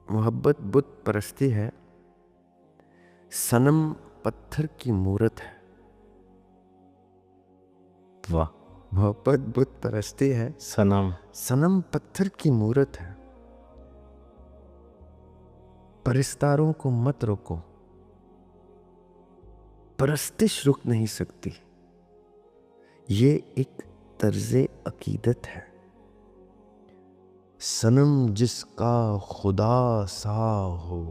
محبت بت پرستی ہے، صنم پتھر کی مورت ہے. واہ. محبت بت پرستی ہے، صنم پتھر کی مورت ہے. پرستاروں کو مت روکو، پرستش رک نہیں سکتی. یہ ایک طرز عقیدت ہے. صنم جس کا خدا سا ہو،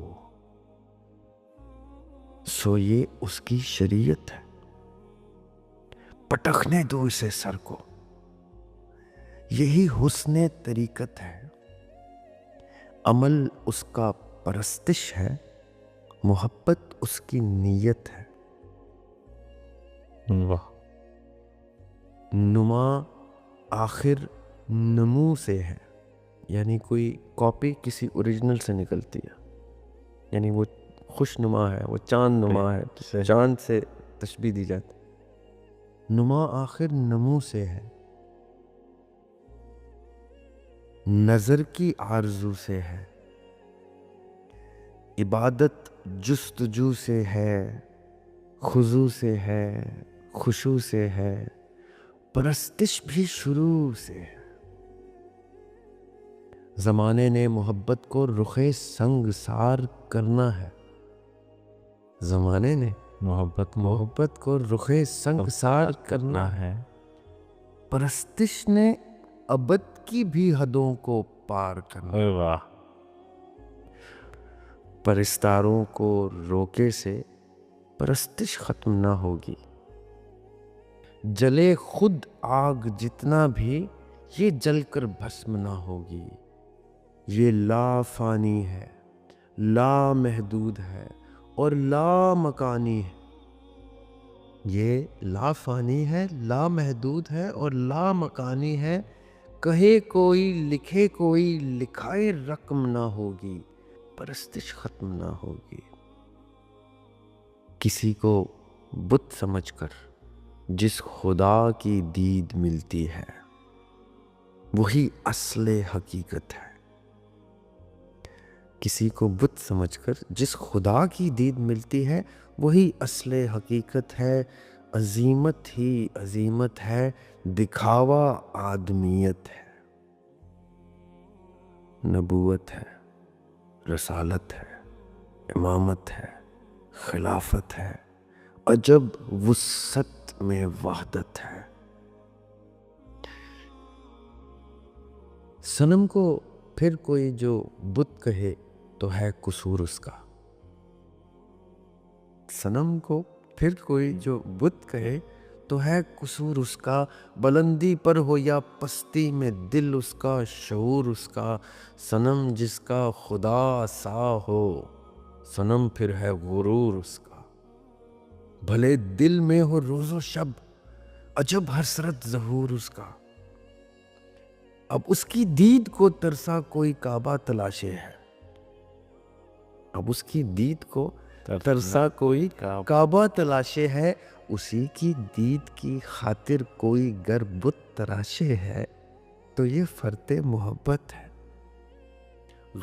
سو یہ اس کی شریعت ہے. پٹخنے دو اسے سر کو، یہی حسن طریقت ہے. عمل اس کا پرستش ہے، محبت اس کی نیت ہے. واہ. نما آخر نمو سے ہے، یعنی کوئی کاپی کسی اوریجنل سے نکلتی ہے، یعنی وہ خوش نما ہے، وہ چاند نما ہے، چاند سے تشبیہ دی جاتی. نما آخر نمو سے ہے، نظر کی آرزو سے ہے. عبادت جستجو سے ہے، خضوع سے ہے، خشوع سے ہے. پرستش بھی شروع سے ہے. زمانے نے محبت کو رخ سنگسار کرنا ہے. زمانے نے محبت کو رخ سنگسار کرنا ہے. پرستش نے ابد کی بھی حدوں کو پار کرنا. واہ. پرستاروں کو روکے سے پرستش ختم نہ ہوگی. جلے خود آگ جتنا بھی یہ جل کر بھسم نہ ہوگی. یہ لا فانی ہے، لا محدود ہے اور لا مکانی ہے. یہ لا فانی ہے، لا محدود ہے اور لا مکانی ہے. کہے کوئی لکھے کوئی لکھائے رقم نہ ہوگی، پرستش ختم نہ ہوگی. کسی کو بت سمجھ کر جس خدا کی دید ملتی ہے، وہی اصل حقیقت ہے. کسی کو بت سمجھ کر جس خدا کی دید ملتی ہے، وہی اصل حقیقت ہے. عظیمت ہی عظیمت ہے، دکھاوا آدمیت ہے. نبوت ہے، رسالت ہے، امامت ہے، خلافت ہے. عجب وسعت میں وحدت ہے. صنم کو پھر کوئی جو بت کہے تو ہے قصور اس کا. صنم کو پھر کوئی جو بت کہے تو ہے قصور اس کا. بلندی پر ہو یا پستی میں دل اس کا، شعور اس کا. صنم جس کا خدا سا ہو، صنم پھر ہے غرور اس کا. بھلے دل میں ہو روز و شب، عجب حسرت ظہور اس کا. اب اس کی دید کو ترسا کوئی کعبہ تلاشے ہے. اب اس کی دید کو ترسا کوئی کعبہ تلاشے ہے. اسی کی دید کی خاطر کوئی گر بت تراشے ہے، تو یہ فرط محبت ہے.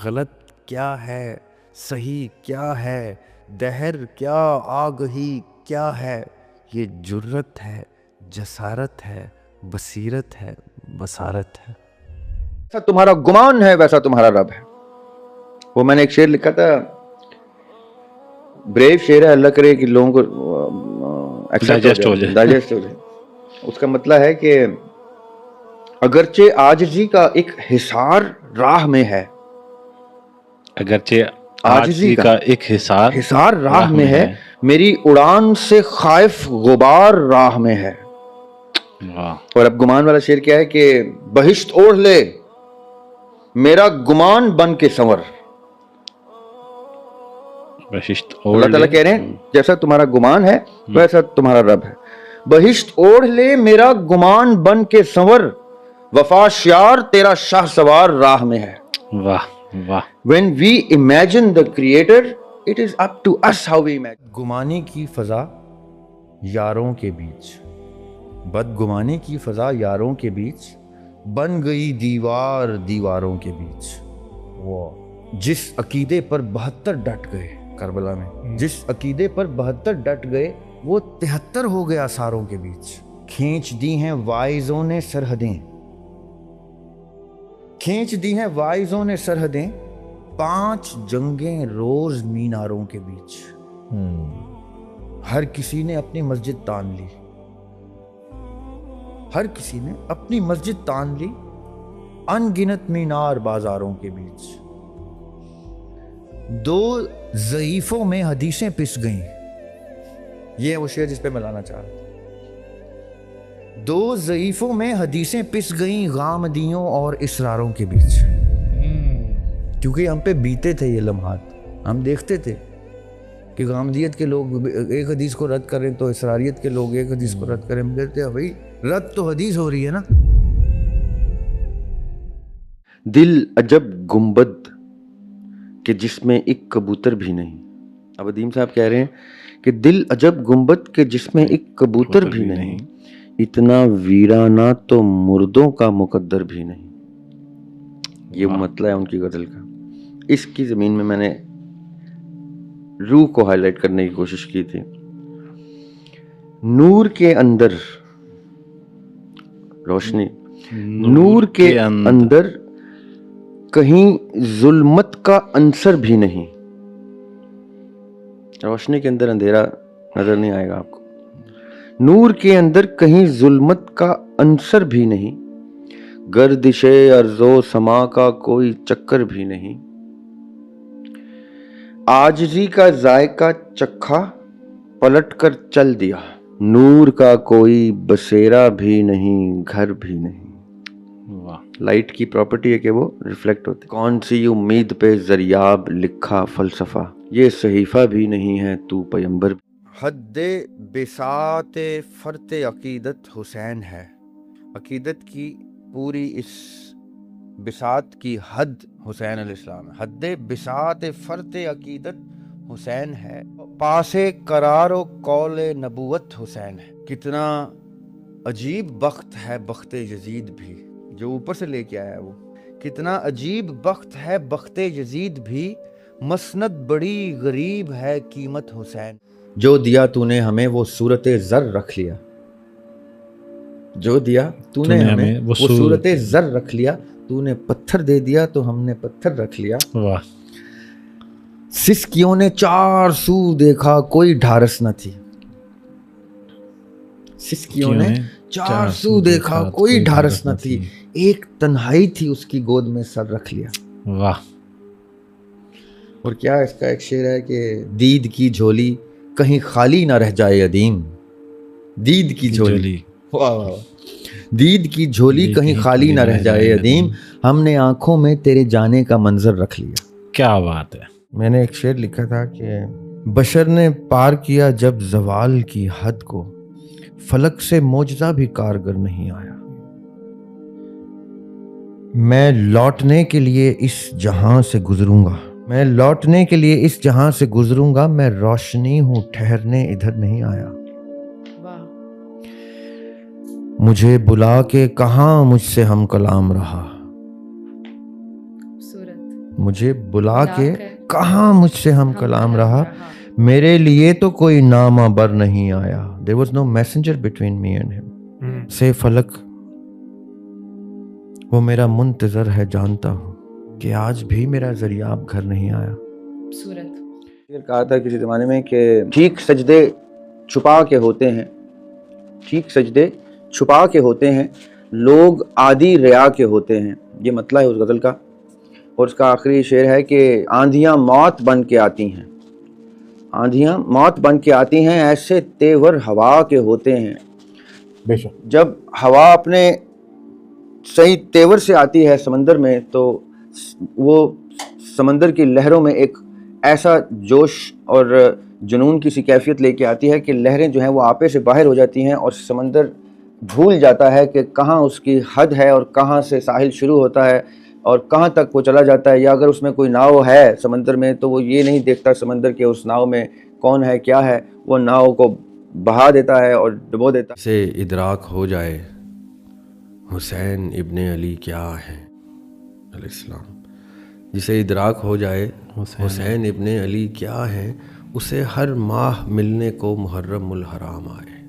غلط کیا ہے، صحیح کیا ہے، دہر کیا، آگہی کیا ہے. یہ جرت ہے، جسارت ہے، بصیرت ہے، بصارت ہے. جیسا تمہارا گمان ہے ویسا تمہارا رب ہے. وہ میں نے ایک شعر لکھا تھا، بریو شعر ہے، اللہ کرے کہ لوگوں کو ڈائجسٹ ہو جائے. اس کا مطلب ہے کہ اگرچہ عاجزی کا ایک حصار راہ میں ہے، اگرچہ عاجزی کا ایک حصار راہ میں ہے، میری اڑان سے خائف غبار راہ میں ہے. اور اب گمان والا شعر کیا ہے کہ بہشت اوڑھ لے میرا گمان بن کے سنور. اللہ تعالیٰ کہہ رہے ہیں جیسا تمہارا گمان ہے ویسا تمہارا رب ہے. بہشت اوڑھ لے میرا گمان بن کے سنور، وفا شیار تیرا شاہ سوار راہ میں ہے. واہ واہ. When we imagine the creator, it is up to us how we imagine. گمانی کی فضا یاروں کے بیچ، بدگمانی کی فضا یاروں کے بیچ، بن گئی دیوار دیواروں کے بیچ. जिस अकीदे पर 72 डट गए करबला में, जिस अकीदे पर 72 डट गए वो 73 हो गया सारों के बीच। खींच दी हैं वाइजों ने सरहदें, खींच दी हैं वाइजों ने सरहदें, 5 जंगें रोज मीनारों के बीच। हर किसी ने अपनी मस्जिद तान ली, हर किसी ने अपनी मस्जिद तान ली, अनगिनत मीनार बाजारों के बीच। 2 ज़ईफों में हदीसें पिस गईं, ये है वो शेर जिस पे मैं लाना चाह रहा था। 2 ज़ईफों में हदीसें पिस गईं, गामदियों और इसरारों के बीच। क्योंकि हम पे बीते थे ये लम्हात, हम देखते थे कि गामदियत के लोग एक हदीस को रद्द करें तो इसरारियत के लोग एक हदीस को रद्द करें। हम कहते हैं भाई रद्द तो हदीस हो रही है ना। दिल अजब गुंबद कि जिसमें एक कबूतर भी नहीं। अब अदीम साहब कह रहे हैं कि दिल अजब गुंबद के जिसमें एक कबूतर भी नहीं, इतना वीराना तो मुर्दों का मुकद्दर भी नहीं। ये मतलब है उनकी गजल का। इसकी ज़मीन में मैंने रूह को हाईलाइट करने की कोशिश की थी। नूर के अंदर रोशनी, नूर के अंदर कहीं जुल्मत का अंसर भी नहीं। रोशनी के अंदर अंधेरा नजर नहीं आएगा आपको। नूर के अंदर कहीं जुल्मत का अंसर भी नहीं, गर्दिशे अर्ज़ो समा का कोई चक्कर भी नहीं। आजिज़ी का जायका चखा, पलट कर चल दिया, नूर का कोई बसेरा भी नहीं, घर भी नहीं। वाह। लाइट की प्रॉपर्टी है कि वो रिफ्लेक्ट होती। कौन सी उम्मीद पे जरियाब लिखा फलसफा, ये सहीफा भी नहीं है तू पैगंबर। हद्दे बिसाते फरते अकीदत हुसैन है। अकीदत की पूरी इस बिसात की हद हुसैन अलैहिस्सलाम है। हद्दे बिसाते फरते अकीदत हुसैन है, पासे करारो कौले नबूवत हुसैन है। कितना अजीब बख्त है बख्ते यजीद भी, जो ऊपर से लेके आया वो। कितना अजीब बख्त है बख्ते यजीद भी, मसनद बड़ी गरीब है कीमत हुसैन। जो दिया तूने हमें वो सूरत ज़र रख लिया, जो दिया तूने हमें वो सूरत ज़र रख लिया। तूने पत्थर दे दिया तो हमने पत्थर रख लिया। वाह। सिसकियों ने 4 सू देखा कोई ढारस न थी, सिसकियों ने 4 सू देखा कोई ढारस न थी, एक तन्हाई थी उसकी गोद में सर रख लिया। वाह। और क्या इसका एक शेर है कि दीद की झोली कहीं खाली ना रह जाए अदीम, दीद की झोली, वाह वाह, दीद की झोली कहीं खाली ना रह जाए अदीम, हमने आंखों में तेरे जाने का मंजर रख लिया। क्या बात है। मैंने एक शेर लिखा था कि बशर ने पार किया जब जवाल की हद को, फलक से मोजज़ा भी कारगर नहीं आया। मैं लौटने के लिए इस जहां से गुजरूंगा, मैं लौटने के लिए इस जहां से गुजरूंगा, मैं रोशनी हूं ठहरने इधर नहीं आया। मुझे बुला के कहाँ मुझसे हम कलाम रहा, मुझे बुला के कहाँ मुझसे हम कलाम रहा, मेरे लिए तो कोई नामा बर नहीं आया। There was no messenger between me and him। से फलक वो मेरा मुंतजर है, जानता हूँ कि आज भी मेरा जरियाब घर नहीं आया। सूरत कहा था किसी ज़माने में कि ठीक सजदे छुपा के होते हैं, ठीक सजदे छुपा के होते हैं, लोग आदि रिया के होते हैं। ये मतलब है उस गज़ल का। और उसका आखिरी शेर है कि आंधियाँ मौत बन के आती हैं, आंधियाँ मौत बन के आती हैं, ऐसे तेवर हवा के होते हैं। बेशक जब हवा अपने सही तेवर से आती है समंदर में, तो वो समंदर की लहरों में एक ऐसा जोश और जुनून की सी कैफियत लेके आती है कि लहरें जो हैं वो आपे से बाहर हो जाती हैं और समंदर भूल जाता है कि कहाँ उसकी हद है और कहाँ से साहिल शुरू होता है और कहाँ तक वो चला जाता है। या अगर उसमें कोई नाव है समंदर में तो वो ये नहीं देखता समंदर के उस नाव में कौन है क्या है, वो नाव को बहा देता है और डुबो देता है। से इदराक हो जाए हुसैन इब्ने अली क्या है अलैहिस्सलाम, جسے ادراک ہو جائے حسین ابن علی کیا ہیں، اسے ہر ماہ ملنے کو محرم الحرام آئے۔